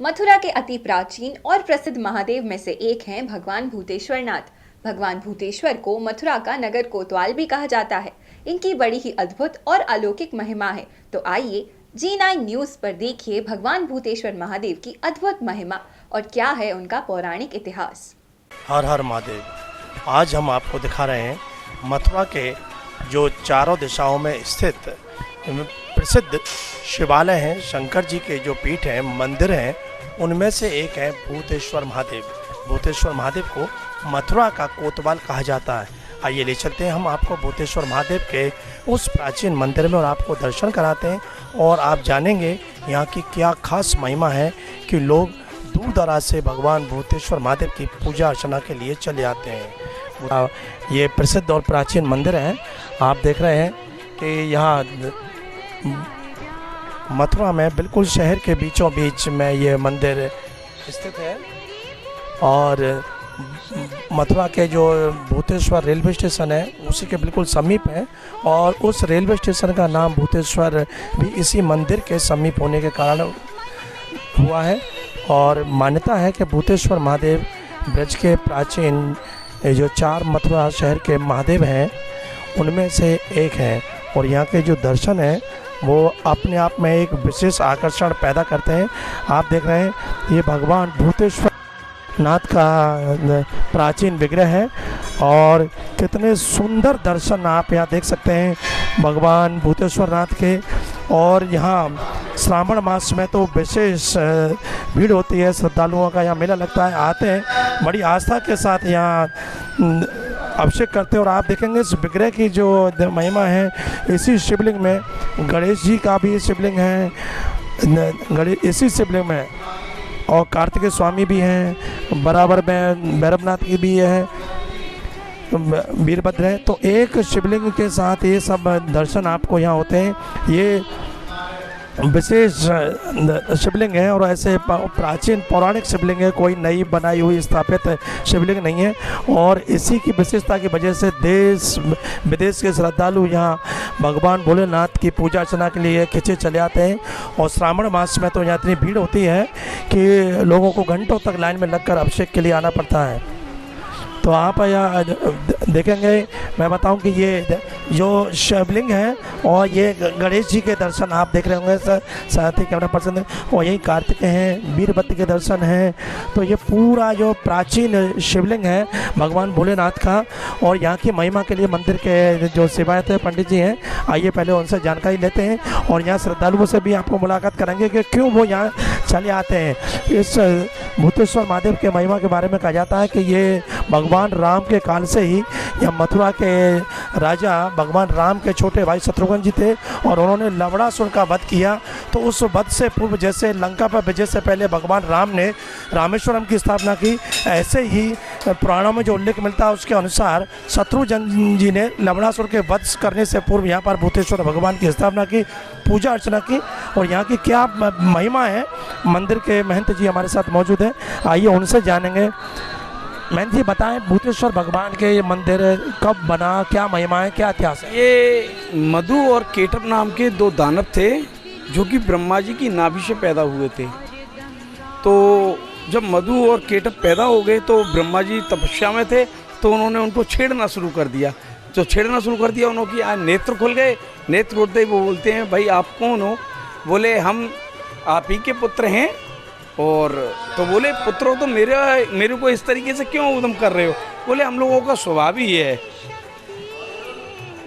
मथुरा के अति प्राचीन और प्रसिद्ध महादेव में से एक हैं भगवान भूतेश्वर नाथ। भगवान भूतेश्वर को मथुरा का नगर कोतवाल भी कहा जाता है। इनकी बड़ी ही अद्भुत और अलौकिक महिमा है। तो आइए G9 न्यूज पर देखिए भगवान भूतेश्वर महादेव की अद्भुत महिमा और क्या है उनका पौराणिक इतिहास। हर हर महादेव। आज हम आपको दिखा रहे हैं मथुरा के जो चारों दिशाओं में स्थित प्रसिद्ध शिवालय हैं, शंकर जी के जो पीठ हैं, मंदिर हैं, उनमें से एक है भूतेश्वर महादेव। भूतेश्वर महादेव को मथुरा का कोतवाल कहा जाता है। आइए ले चलते हैं हम आपको भूतेश्वर महादेव के उस प्राचीन मंदिर में और आपको दर्शन कराते हैं और आप जानेंगे यहाँ की क्या खास महिमा है कि लोग दूर दराज से भगवान भूतेश्वर महादेव की पूजा अर्चना के लिए चले आते हैं। ये प्रसिद्ध और प्राचीन मंदिर है। आप देख रहे हैं कि यहाँ मथुरा में बिल्कुल शहर के बीचों बीच में ये मंदिर स्थित है और मथुरा के जो भूतेश्वर रेलवे स्टेशन है उसी के बिल्कुल समीप है और उस रेलवे स्टेशन का नाम भूतेश्वर भी इसी मंदिर के समीप होने के कारण हुआ है। और मान्यता है कि भूतेश्वर महादेव ब्रज के प्राचीन जो चार मथुरा शहर के महादेव हैं उनमें से एक हैं और यहाँ के जो दर्शन हैं वो अपने आप में एक विशेष आकर्षण पैदा करते हैं। आप देख रहे हैं ये भगवान भूतेश्वर नाथ का प्राचीन विग्रह है और कितने सुंदर दर्शन आप यहाँ देख सकते हैं भगवान भूतेश्वर नाथ के। और यहाँ श्रावण मास में तो विशेष भीड़ होती है, श्रद्धालुओं का यहाँ मेला लगता है, आते हैं बड़ी आस्था के साथ यहाँ अभिषेक करते हैं। और आप देखेंगे इस विग्रह की जो महिमा है, इसी शिवलिंग में गणेश जी का भी शिवलिंग है, इसी शिवलिंग में और कार्तिकेय स्वामी भी हैं, बराबर में भैरवनाथ की भी है, वीरभद्र है। तो एक शिवलिंग के साथ ये सब दर्शन आपको यहाँ होते हैं। ये विशेष शिवलिंग है और ऐसे प्राचीन पौराणिक शिवलिंग है, कोई नई बनाई हुई स्थापित शिवलिंग नहीं है। और इसी की विशेषता की वजह से देश विदेश के श्रद्धालु यहाँ भगवान भोलेनाथ की पूजा अर्चना के लिए खिंचे चले आते हैं। और श्रावण मास में तो यहाँ इतनी भीड़ होती है कि लोगों को घंटों तक लाइन में लगकर अभिषेक के लिए आना पड़ता है। तो आप यहाँ देखेंगे, मैं बताऊं कि ये जो शिवलिंग है और ये गणेश जी के दर्शन आप देख रहे होंगे साथ ही कैमरा पर्सन है, और यही कार्तिकेय हैं, वीरभद्र के दर्शन हैं। तो ये पूरा जो प्राचीन शिवलिंग है भगवान भोलेनाथ का और यहाँ की महिमा के लिए मंदिर के जो सेवायत है पंडित जी हैं, आइए पहले उनसे जानकारी लेते हैं और यहाँ श्रद्धालुओं से भी आपको मुलाकात कराएंगे कि क्यों वो यहाँ चले आते हैं। इस भूतेश्वर महादेव के महिमा के बारे में कहा जाता है कि ये भगवान राम के काल से ही यह मथुरा के राजा भगवान राम के छोटे भाई शत्रुघ्न जी थे और उन्होंने लवणासुर का वध किया। तो उस वध से पूर्व जैसे लंका पर विजय से पहले भगवान राम ने रामेश्वरम की स्थापना की, ऐसे ही पुराणों में जो उल्लेख मिलता है उसके अनुसार शत्रुघ्न जी ने लवणासुर के वध करने से पूर्व यहाँ पर भूतेश्वर भगवान की स्थापना की, पूजा अर्चना की। और यहाँ की क्या महिमा है, मंदिर के महंत जी हमारे साथ मौजूद हैं, आइए उनसे जानेंगे। महंत जी बताएं, भूतेश्वर भगवान के ये मंदिर कब बना, क्या महिमा है, क्या इतिहास है? ये मधु और केटप नाम के दो दानव थे जो कि ब्रह्मा जी की नाभि से पैदा हुए थे। तो जब मधु और केटप पैदा हो गए तो ब्रह्मा जी तपस्या में थे, तो उन्होंने उनको छेड़ना शुरू कर दिया। जो छेड़ना शुरू कर दिया उन्होंने आज नेत्र खुल गए। नेत्र खुलते ही वो बोलते हैं, भाई आप कौन हो? बोले हम आप ही के पुत्र हैं। और तो बोले पुत्र हो तो मेरे को इस तरीके से क्यों उदम कर रहे हो? बोले हम लोगों का स्वभाव ही है,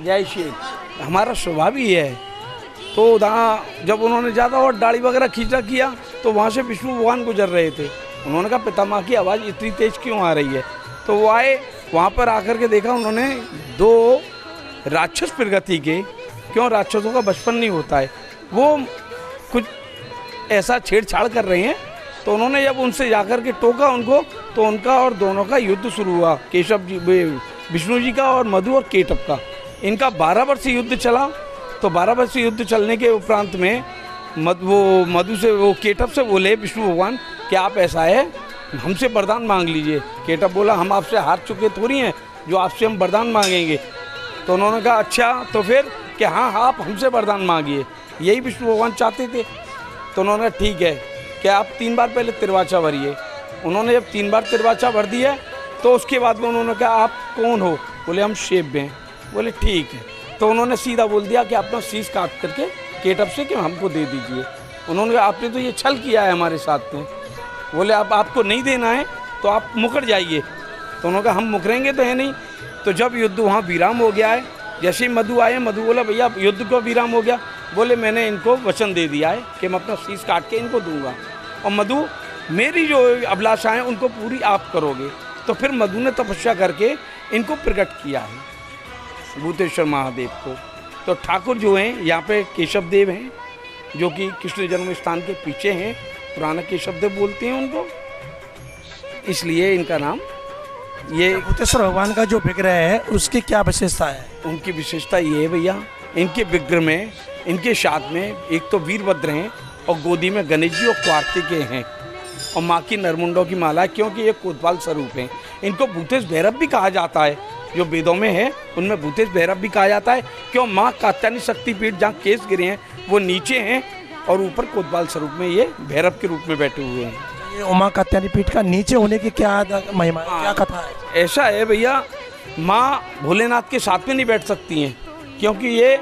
जय श्री, हमारा स्वभाव ही है। तो वहाँ जब उन्होंने ज़्यादा और दाढ़ी वगैरह खींचा किया तो वहाँ से विष्णु भगवान गुजर रहे थे। उन्होंने कहा पितामह की आवाज़ इतनी तेज क्यों आ रही है? तो वो आए, वहाँ पर आकर के देखा उन्होंने दो राक्षस प्रगति के, क्यों राक्षसों का बचपन नहीं होता है, वो कुछ ऐसा छेड़छाड़ कर रहे हैं। तो उन्होंने जब उनसे जाकर के टोका उनको, तो उनका और दोनों का युद्ध शुरू हुआ, केशव जी, विष्णु जी का और मधु और केटप का। इनका 12 वर्ष युद्ध चला। तो 12 वर्ष युद्ध चलने के उपरांत में मधु से वो केटप से बोले विष्णु भगवान कि आप ऐसा है हमसे वरदान मांग लीजिए। केटप बोला हम आपसे हार चुके थोड़ी हैं जो आपसे हम वरदान मांगेंगे। तो उन्होंने कहा अच्छा तो फिर कि हाँ आप हमसे वरदान मांगिए, यही विष्णु भगवान चाहते थे। तो उन्होंने ठीक है। कि आप 3 बार पहले तिरवाचा भरिए। उन्होंने जब 3 बार तिरवाचा भर दिया तो उसके बाद में उन्होंने कहा आप कौन हो? बोले हम शेब हैं। बोले ठीक है। तो उन्होंने सीधा बोल दिया कि अपना शीश काट करके केटअप से कि हमको दे दीजिए। उन्होंने कहा आपने तो ये छल किया है हमारे साथ में। बोले अब आपको नहीं देना है तो आप मुकर जाइए। तो उन्होंने कहा हम मुकरेंगे तो है नहीं। तो जब युद्ध वहाँ विराम हो गया है, जैसे ही मधु आए, मधु बोला भैया युद्ध को विराम हो गया। बोले मैंने इनको वचन दे दिया है कि मैं अपना शीश काट के इनको दूंगा, और मधु मेरी जो अभिलाषा है उनको पूरी आप करोगे। तो फिर मधु ने तपस्या करके इनको प्रकट किया है भूतेश्वर महादेव को। तो ठाकुर जो हैं यहाँ पे केशव देव हैं, जो कि कृष्ण जन्म स्थान के पीछे हैं, पुराना केशव देव बोलते हैं उनको, इसलिए इनका नाम ये। भूतेश्वर भगवान का जो विग्रह है उसकी क्या विशेषता है? उनकी विशेषता ये है भैया, इनके विग्रह में, इनके साथ में एक तो वीरभद्र हैं और गोदी में गणेश जी और कार्तिकेय हैं, और माँ की नरमुंडों की माला, क्योंकि ये कोतवाल स्वरूप हैं। इनको भूतेश भैरव भी कहा जाता है, जो वेदों में है उनमें भूतेश भैरव भी कहा जाता है। क्यों? माँ कात्यायनी शक्तिपीठ जहाँ केस गिरे हैं वो नीचे हैं और ऊपर कोतवाल स्वरूप में ये भैरव के रूप में बैठे हुए हैं। ये उमा कात्यायनी पीठ का नीचे होने की क्या महिमा है, क्या कथा है? ऐसा है भैया, माँ भोलेनाथ के साथ में नहीं बैठ सकती हैं, क्योंकि ये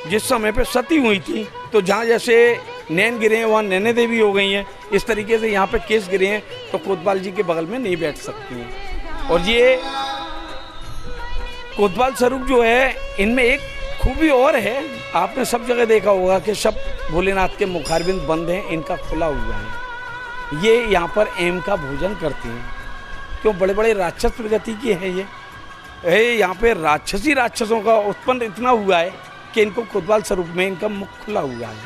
जिस समय पे सती हुई थी तो जहाँ जैसे नैन गिरे हैं वहाँ नैने देवी हो गई हैं, इस तरीके से यहाँ पे केस गिरे हैं तो कोतवाल जी के बगल में नहीं बैठ सकती हैं। और ये कोतवाल स्वरूप जो है, इनमें एक खूबी और है, आपने सब जगह देखा होगा कि सब भोलेनाथ के मुखारबिंद बंद हैं, इनका खुला हुआ है। ये यहाँ पर एम का भोजन करते हैं। क्यों? बड़े बड़े राक्षस प्रगति के हैं ये यहाँ पे राक्षसी राक्षसों का उत्पन्न इतना हुआ है कि इनको कोतवाल स्वरूप में इनका मुख खुला हुआ है,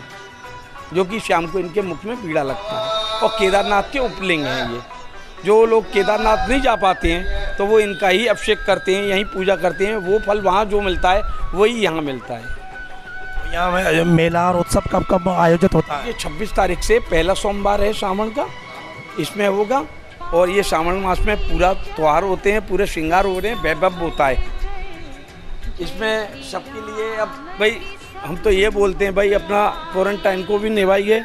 जो कि शाम को इनके मुख में पीड़ा लगता है। और केदारनाथ के उपलिंग हैं ये। जो लोग केदारनाथ नहीं जा पाते हैं तो वो इनका ही अभिषेक करते हैं, यहीं पूजा करते हैं। वो फल वहाँ जो मिलता है वही यहाँ मिलता है। यहाँ मेला और उत्सव कब कब आयोजित होता है? ये 26 तारीख से पहला सोमवार है सावन का, इसमें होगा। और ये सावन मास में पूरा त्योहार होते हैं, पूरे श्रृंगार हो रहे हैं, वैभव होता है इसमें सबके लिए। अब भाई हम तो ये बोलते हैं भाई अपना क्वारंटाइन को भी निभाइए,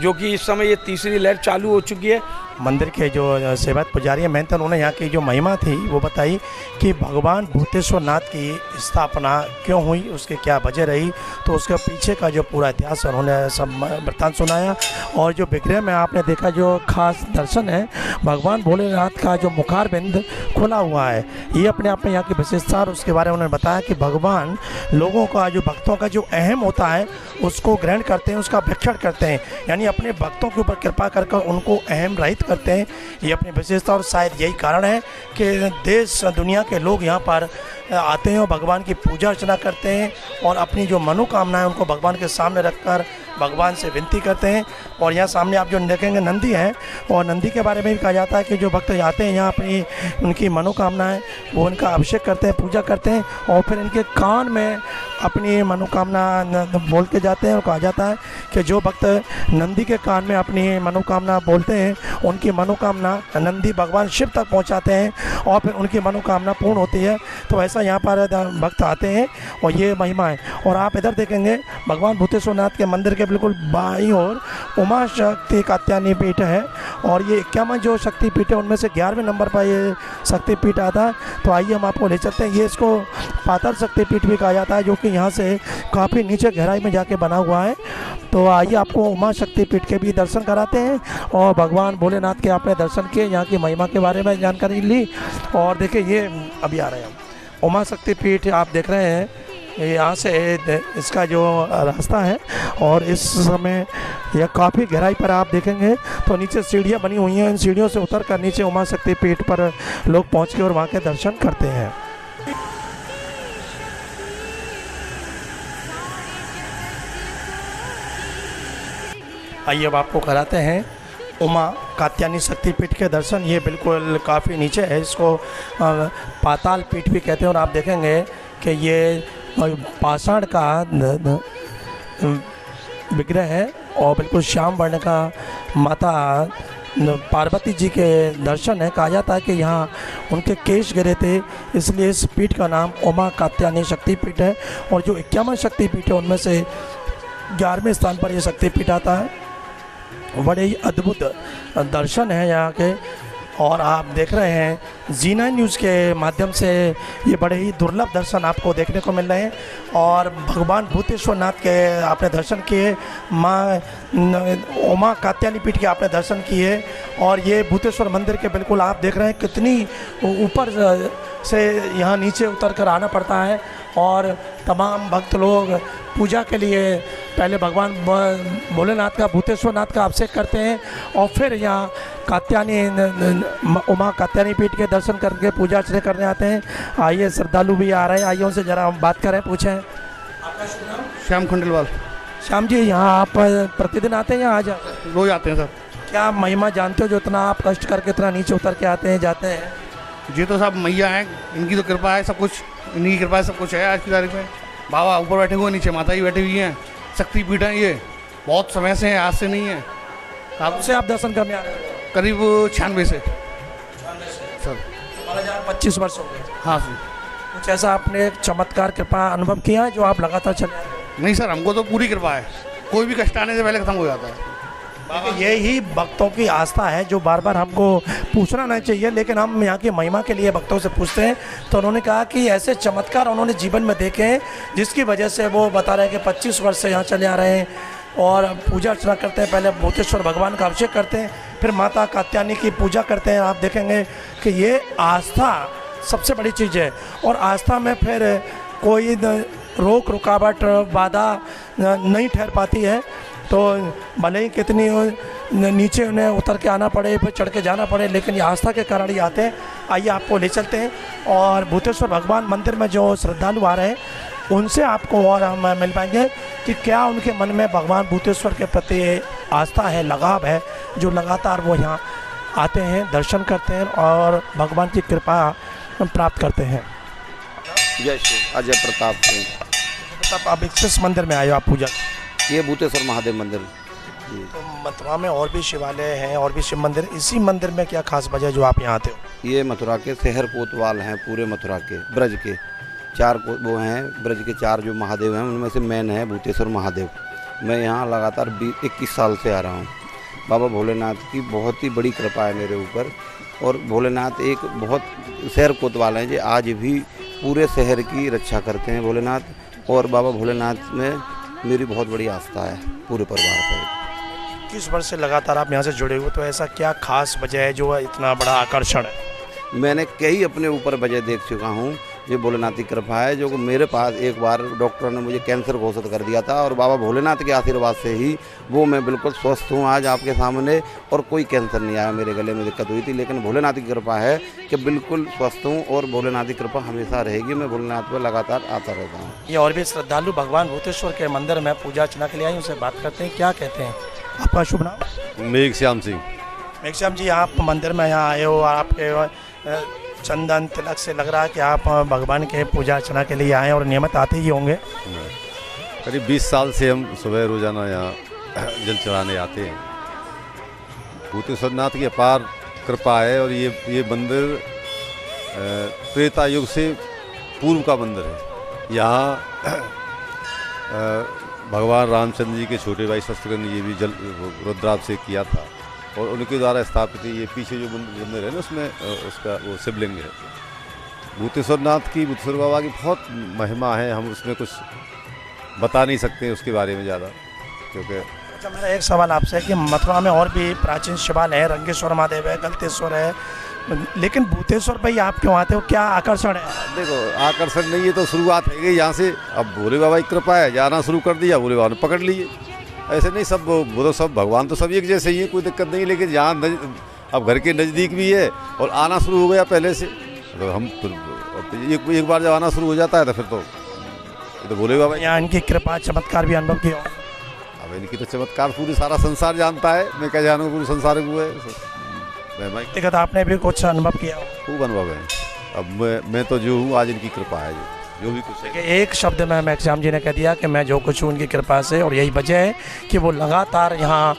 जो कि इस समय ये तीसरी लहर चालू हो चुकी है। मंदिर के जो सेवक पुजारी हैं महंत, उन्होंने यहाँ की जो महिमा थी वो बताई कि भगवान भूतेश्वर नाथ की स्थापना क्यों हुई, उसकी क्या वजह रही, तो उसके पीछे का जो पूरा इतिहास उन्होंने सब वृत्तांत सुनाया। और जो विग्रह में आपने देखा जो खास दर्शन है, भगवान भोलेनाथ का जो मुखारबिंद खुला हुआ है, ये अपने आप में यहाँ की विशेषता। और उसके बारे में उन्होंने बताया कि भगवान लोगों का, जो भक्तों का जो अहम होता है उसको ग्रहण करते हैं, उसका भक्षण करते हैं, यानी अपने भक्तों के ऊपर कृपा कर उनको अहम रहित करते हैं। ये अपनी विशेषता, और शायद यही कारण है कि देश दुनिया के लोग यहाँ पर आते हैं और भगवान की पूजा अर्चना करते हैं, और अपनी जो मनोकामनाएं उनको भगवान के सामने रखकर भगवान से विनती करते हैं। और यहाँ सामने आप जो देखेंगे नंदी हैं, और नंदी के बारे में भी कहा जाता है कि जो भक्त आते हैं यहाँ अपनी उनकी मनोकामनाएं वो उनका अभिषेक करते हैं, पूजा करते हैं, और फिर इनके कान में अपनी मनोकामना बोल के जाते हैं। और कहा जाता है कि जो भक्त नंदी के कान में अपनी मनोकामना बोलते हैं उनकी मनोकामना नंदी भगवान शिव तक पहुंचाते हैं, और फिर उनकी मनोकामना पूर्ण होती है। तो ऐसा यहाँ पर भक्त आते हैं, और ये महिमा है। और आप इधर देखेंगे भगवान भूतेश्वर नाथ के मंदिर के बिल्कुल बाईं ओर उमा शक्ति कात्यायनी पीठ है, और ये 51 जो शक्तिपीठ है उनमें से 11वें नंबर पर ये शक्तिपीठ आता है। तो आइए हम आपको ले चलते हैं। ये इसको पाताल शक्तिपीठ भी कहा जाता है, जो कि यहाँ से काफ़ी नीचे गहराई में जाके बना हुआ है। तो आइए आपको उमा शक्तिपीठ के भी दर्शन कराते हैं, और भगवान भोलेनाथ के आपने दर्शन किए, यहाँ की महिमा के बारे में जानकारी ली। और देखिए ये अभी आ रहे हैं हम उमा शक्तिपीठ, आप देख रहे हैं यहाँ से इसका जो रास्ता है, और इस समय यह काफ़ी गहराई पर आप देखेंगे तो नीचे सीढ़ियाँ बनी हुई हैं। इन सीढ़ियों से उतर कर नीचे उमा शक्तिपीठ पर लोग पहुँच के और वहाँ के दर्शन करते हैं। आइए अब आपको कराते हैं उमा कात्यायनी शक्तिपीठ के दर्शन। ये बिल्कुल काफ़ी नीचे है, इसको पाताल पीठ भी कहते हैं। और आप देखेंगे कि ये पाषाण का विग्रह है, और बिल्कुल श्याम वर्ण का माता पार्वती जी के दर्शन है। कहा जाता है कि यहाँ उनके केश गिरे थे, इसलिए इस पीठ का नाम उमा कात्यायनी शक्तिपीठ है। और जो 51 शक्तिपीठ है उनमें से 11वें स्थान पर यह शक्तिपीठ आता है। बड़े ही अद्भुत दर्शन हैं यहाँ के। और आप देख रहे हैं जी9 न्यूज़ के माध्यम से ये बड़े ही दुर्लभ दर्शन आपको देखने को मिल रहे हैं। और भगवान भूतेश्वर नाथ के आपने दर्शन किए, माँ उमा कात्यायनी पीठ के आपने दर्शन किए। और ये भूतेश्वर मंदिर के बिल्कुल आप देख रहे हैं कितनी ऊपर से यहाँ नीचे उतर कर आना पड़ता है। और तमाम भक्त लोग पूजा के लिए पहले भगवान भोलेनाथ का, भूतेश्वर नाथ का अभिषेक करते हैं और फिर यहाँ कात्यायनी उमा कात्यायनी पीठ के दर्शन करके पूजा अर्चना करने आते हैं। आइए श्रद्धालु भी आ रहे हैं, आइए उनसे ज़रा हम बात करें, पूछें। आपका शुभ नाम? श्याम खंडेलवाल। श्याम जी, यहाँ आप प्रतिदिन आते हैं या आज रोज आते हैं सर। क्या महिमा जानते हो जो इतना आप कष्ट करके इतना नीचे उतर के आते हैं जाते हैं? जी तो सब मैया हैं, इनकी तो कृपा है, सब कुछ इन्हीं की कृपा है, सब कुछ है। आज की तारीख में बाबा ऊपर बैठे हुए, नीचे माता जी बैठी हुई हैं। शक्तिपीठ हैं ये, बहुत समय से हैं, आज से नहीं है। कब से आप दर्शन करने आ रहे हैं? करीब 96 से सर। 25 वर्ष हो गए। हाँ सर। कुछ ऐसा आपने एक चमत्कार कृपा अनुभव किया है जो आप लगातार चले आ रहे हैं? नहीं सर, हमको तो पूरी कृपा है, कोई भी कष्ट आने से पहले खत्म हो जाता है। यही भक्तों की आस्था है जो बार बार हमको पूछना नहीं चाहिए, लेकिन हम यहाँ की महिमा के लिए भक्तों से पूछते हैं। तो उन्होंने कहा कि ऐसे चमत्कार उन्होंने जीवन में देखे हैं जिसकी वजह से वो बता रहे हैं कि 25 वर्ष से यहाँ चले आ रहे हैं और पूजा अर्चना करते हैं। पहले भूतेश्वर भगवान का अभिषेक करते हैं, फिर माता कात्यायनी की पूजा करते हैं। आप देखेंगे कि ये आस्था सबसे बड़ी चीज़ है। और आस्था में फिर कोई रोक रुकावट बाधा नहीं ठहर पाती है। तो भले ही कितनी नीचे उन्हें उतर के आना पड़े, फिर चढ़ के जाना पड़े, लेकिन ये आस्था के कारण ही आते हैं। आइए आपको ले चलते हैं और भूतेश्वर भगवान मंदिर में जो श्रद्धालु आ रहे हैं उनसे आपको और हम मिल पाएंगे कि क्या उनके मन में भगवान भूतेश्वर के प्रति आस्था है, लगाव है, जो लगातार वो यहाँ आते हैं, दर्शन करते हैं और भगवान की कृपा प्राप्त करते हैं। जय श्री अजय प्रताप सिंह। तब आप किस मंदिर में आए हो आप पूजा? ये भूतेश्वर महादेव मंदिर। तो मथुरा में और भी शिवालय हैं और भी शिव मंदिर, इसी मंदिर में क्या खास वजह जो आप यहाँ आते हो? ये मथुरा के शहर कोतवाल हैं, पूरे मथुरा के ब्रज के 4 वो हैं, ब्रज के 4 जो महादेव हैं उनमें से मेन है भूतेश्वर महादेव। मैं यहाँ लगातार 21 साल से आ रहा हूँ। बाबा भोलेनाथ की बहुत ही बड़ी कृपा है मेरे ऊपर। और भोलेनाथ एक बहुत शहर कोतवाल हैं जो आज भी पूरे शहर की रक्षा करते हैं भोलेनाथ। और बाबा भोलेनाथ में मेरी बहुत बड़ी आस्था है पूरे परिवार से। किस वर्ष से लगातार आप यहाँ से जुड़े हुए, तो ऐसा क्या खास वजह है जो इतना बड़ा आकर्षण है? मैंने कई अपने ऊपर वजह देख चुका हूँ। ये भोलेनाथ की कृपा है जो मेरे पास एक बार डॉक्टर ने मुझे कैंसर घोषित कर दिया था और बाबा भोलेनाथ के आशीर्वाद से ही वो मैं बिल्कुल स्वस्थ हूँ आज आपके सामने। और कोई कैंसर नहीं आया, मेरे गले में दिक्कत हुई थी, लेकिन भोलेनाथ की कृपा है कि बिल्कुल स्वस्थ हूँ और भोलेनाथ की कृपा हमेशा रहेगी। मैं भोलेनाथ पर लगातार आता रहता हूँ। ये और भी श्रद्धालु भगवान भूतेश्वर के मंदिर में पूजा अर्चना के लिए आए, उनसे बात करते हैं, क्या कहते हैं? आपका शुभ नाम? मेघश्याम सिंह। मेघश्याम जी, आप मंदिर में यहाँ आए हो, आपके चंदन तिलक से लग रहा है कि आप भगवान के पूजा अर्चना के लिए आए और नियमित आते ही होंगे। करीब 20 साल से हम सुबह रोजाना यहाँ जल चढ़ाने आते हैं। भूतेश्वर नाथ की अपार कृपा है और ये मंदिर त्रेता युग से पूर्व का मंदिर है। यहाँ भगवान रामचंद्र जी के छोटे भाई शत्रुघ्न ने ये भी जल रुद्राभिषेक किया था और उनके द्वारा स्थापित ये पीछे जो मंदिर है ना उसमें उसका वो शिवलिंग है। भूतेश्वर नाथ की, भूतेश्वर बाबा की बहुत महिमा है, हम उसमें कुछ बता नहीं सकते उसके बारे में ज़्यादा, क्योंकि अच्छा मेरा एक सवाल आपसे है कि मथुरा में और भी प्राचीन शिवालय है, रंगेश्वर महादेव है, गलतेश्वर है, लेकिन भूतेश्वर पर ही आप क्यों आते हो, क्या आकर्षण है? देखो आकर्षण नहीं है तो शुरुआत है यहाँ से। अब भोले बाबा की कृपा है, जाना शुरू कर दिया, भोले बाबा ने पकड़ लिए। ऐसे नहीं सब वो तो सब भगवान तो सब एक जैसे ही है, कोई दिक्कत नहीं। लेकिन यहाँ अब घर के नज़दीक भी है और आना शुरू हो गया पहले से, तो हम एक बार जब आना शुरू हो जाता है तो फिर तो भोले बाबा यहाँ इनकी कृपा चमत्कार भी अनुभव किया। अब इनकी तो चमत्कार पूरी सारा संसार जानता है, मैं क्या जानूँ, पूरे संसार को है। व्यक्तिगत आपने भी कुछ अनुभव किया? खूब अनुभव है। अब मैं तो जो हूँ आज इनकी कृपा है, जो भी कुछ है। कि एक शब्द में मैक्सिम जी ने कह दिया कि मैं जो कुछ हूँ उनकी कृपा से, और यही वजह है कि वो लगातार यहाँ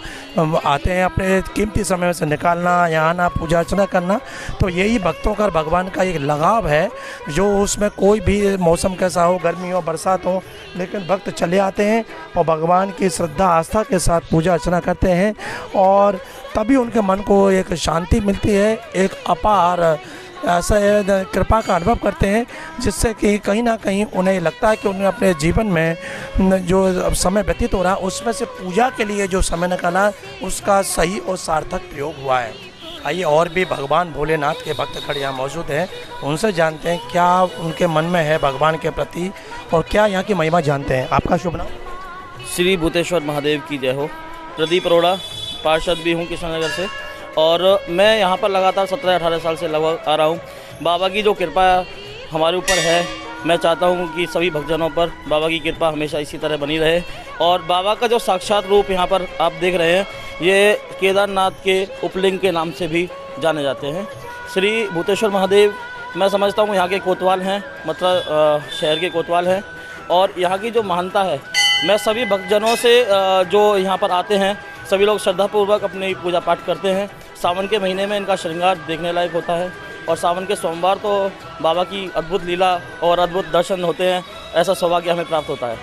आते हैं अपने कीमती समय से निकालना, यहाँ आना, पूजा अर्चना करना। तो यही भक्तों का भगवान का एक लगाव है, जो उसमें कोई भी मौसम कैसा हो, गर्मी हो, बरसात हो, लेकिन भक्त चले आते हैं और भगवान की श्रद्धा आस्था के साथ पूजा अर्चना करते हैं, और तभी उनके मन को एक शांति मिलती है, एक अपार ऐसा कृपा का अनुभव करते हैं, जिससे कि कहीं ना कहीं उन्हें लगता है कि उन्हें अपने जीवन में जो समय व्यतीत हो रहा है उसमें से पूजा के लिए जो समय निकाला उसका सही और सार्थक प्रयोग हुआ है। आइए और भी भगवान भोलेनाथ के भक्त खड़े यहाँ मौजूद हैं, उनसे जानते हैं क्या उनके मन में है भगवान के प्रति और क्या यहाँ की महिमा जानते हैं। आपका शुभ नाम? श्री भूतेश्वर महादेव की जय हो। प्रदीप अरोड़ा, पार्षद भी हूँ कृष्णनगर से, और मैं यहाँ पर लगातार 17-18 साल से लगभग आ रहा हूँ। बाबा की जो कृपा हमारे ऊपर है, मैं चाहता हूँ कि सभी भक्तजनों पर बाबा की कृपा हमेशा इसी तरह बनी रहे। और बाबा का जो साक्षात रूप यहाँ पर आप देख रहे हैं, ये केदारनाथ के उपलिंग के नाम से भी जाने जाते हैं। श्री भूतेश्वर महादेव मैं समझता हूँ यहाँ के कोतवाल हैं, मतलब शहर के कोतवाल हैं, और यहाँ की जो महानता है, मैं सभी भक्तजनों से जो यहाँ पर आते हैं सभी लोग श्रद्धापूर्वक अपनी पूजा पाठ करते हैं। सावन के महीने में इनका श्रृंगार देखने लायक होता है, और सावन के सोमवार तो बाबा की अद्भुत लीला और अद्भुत दर्शन होते हैं, ऐसा सौभाग्य हमें प्राप्त होता है।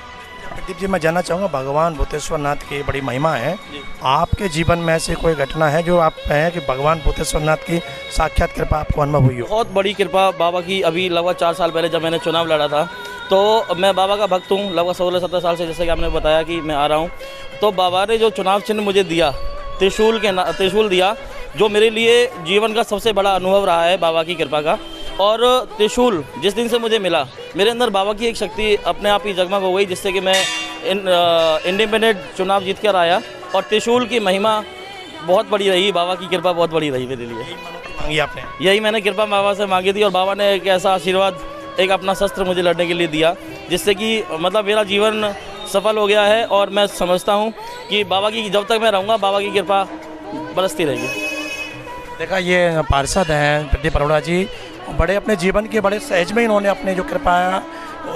प्रदीप जी, मैं जानना चाहूँगा, भगवान भूतेश्वर नाथ की बड़ी महिमा है, आपके जीवन में ऐसी कोई घटना है जो आप कहें कि भगवान भूतेश्वर नाथ की साक्षात कृपा आपको अनुभव हुई हो? बहुत बड़ी कृपा बाबा की। अभी लगभग 4 साल पहले जब मैंने चुनाव लड़ा था, तो मैं बाबा का भक्त हूँ लगभग 16-17 साल से, जैसे कि आपने बताया कि मैं आ रहा हूँ। तो बाबा ने जो चुनाव चिन्ह मुझे दिया, त्रिशूल दिया, जो मेरे लिए जीवन का सबसे बड़ा अनुभव रहा है बाबा की कृपा का। और त्रिशूल जिस दिन से मुझे मिला, मेरे अंदर बाबा की एक शक्ति अपने आप ही जगमग हो गई, जिससे कि मैं इंडिपेंडेंट चुनाव जीत कर आया। और त्रिशूल की महिमा बहुत बड़ी रही, बाबा की कृपा बहुत बड़ी रही मेरे लिए। मांगी आपने? यही मैंने कृपा बाबा से मांगी थी, और बाबा ने एक ऐसा आशीर्वाद, एक अपना शस्त्र मुझे लड़ने के लिए दिया, जिससे कि मतलब मेरा जीवन सफल हो गया है। और मैं समझता हूँ कि बाबा की जब तक मैं रहूँगा, बाबा की कृपा बरसती रहेगी। देखा, ये पार्षद हैं प्रदीप अरोड़ा जी, बड़े अपने जीवन के बड़े सहज में इन्होंने अपने जो कृपा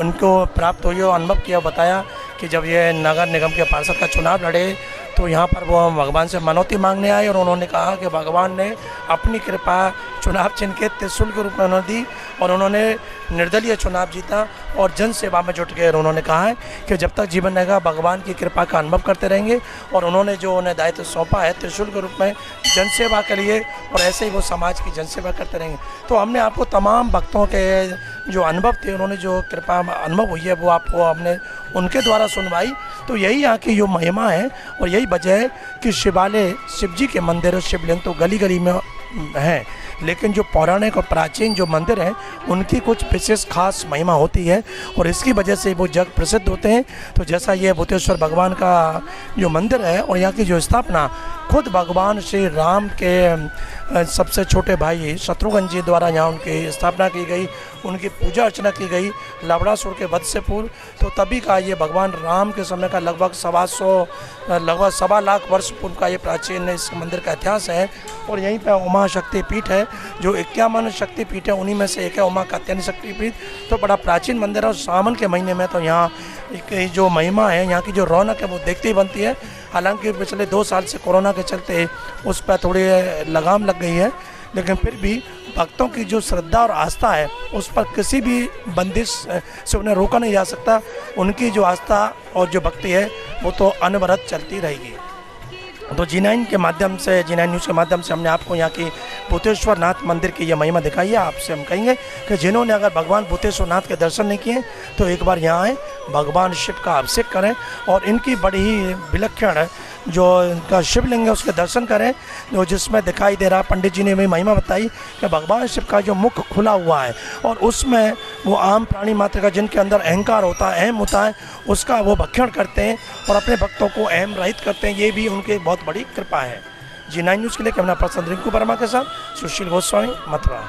उनको प्राप्त हुई और अनुभव किया। बताया कि जब ये नगर निगम के पार्षद का चुनाव लड़े तो यहाँ पर वो भगवान से मनौती मांगने आए, और उन्होंने कहा कि भगवान ने अपनी कृपा चुनाव चिन्ह के त्रिशूल के रूप में उन्होंने दी, और उन्होंने निर्दलीय चुनाव जीता और जन सेवा में जुट गए। और उन्होंने कहा है कि जब तक जीवन रहेगा भगवान की कृपा का अनुभव करते रहेंगे, और उन्होंने जो उन्हें दायित्व सौंपा है त्रिशूल के रूप में जनसेवा के लिए, और ऐसे ही वो समाज की जनसेवा करते रहेंगे। तो हमने आपको तमाम भक्तों के जो अनुभव थे, उन्होंने जो कृपा अनुभव हुई है, वो आपको हमने उनके द्वारा सुनवाई। तो यही यहाँ की जो महिमा है, और यही वजह है कि शिवालय, शिव जी के मंदिर और शिवलिंग तो गली गली में हैं, लेकिन जो पौराणिक और प्राचीन जो मंदिर हैं उनकी कुछ विशेष खास महिमा होती है, और इसकी वजह से वो जग प्रसिद्ध होते हैं। तो जैसा ये भूतेश्वर भगवान का जो मंदिर है, और यहाँ की जो स्थापना खुद भगवान श्री राम के सबसे छोटे भाई शत्रुघ्न जी द्वारा यहाँ उनकी स्थापना की गई, उनकी पूजा अर्चना की गई लवणासुर के वध से पूर्व। तो तभी का ये भगवान राम के समय का लगभग 1.25 लाख वर्ष पूर्व का ये प्राचीन इस मंदिर का इतिहास है। और यहीं पर उमा शक्ति पीठ है, जो 51 शक्ति पीठ है, उन्हीं में से एक है उमा कात्यायनी शक्ति पीठ। तो बड़ा प्राचीन मंदिर है, और सावन के महीने में तो यहाँ एक जो महिमा है, यहाँ की जो रौनक है वो देखते ही बनती है। हालांकि पिछले 2 साल से कोरोना के चलते उस पर थोड़ी लगाम लग गई है, लेकिन फिर भी भक्तों की जो श्रद्धा और आस्था है उस पर किसी भी बंदिश से उन्हें रोका नहीं जा सकता। उनकी जो आस्था और जो भक्ति है वो तो अनवरत चलती रहेगी। तो G9 के माध्यम से, G9 न्यूज़ के माध्यम से हमने आपको यहाँ की भूतेश्वर नाथ मंदिर की ये महिमा दिखाई है। आपसे हम कहेंगे कि जिन्होंने अगर भगवान भूतेश्वर नाथ के दर्शन नहीं किए तो एक बार यहाँ आएँ, भगवान शिव का अभिषेक करें, और इनकी बड़ी ही विलक्षण जो इनका शिवलिंग है उसके दर्शन करें, जो जिसमें दिखाई दे रहा, पंडित जी ने भी महिमा बताई कि भगवान शिव का जो मुख खुला हुआ है, और उसमें वो आम प्राणी मात्र का जिनके अंदर अहंकार होता है, अहम होता है, उसका वो भक्षण करते हैं और अपने भक्तों को अहम रहित करते हैं। ये भी उनकी बहुत बड़ी कृपा है। G9 न्यूज़ के लिए कैमरा पर्सन रिंकू वर्मा के साथ सुशील गोस्वामी, मथुरा।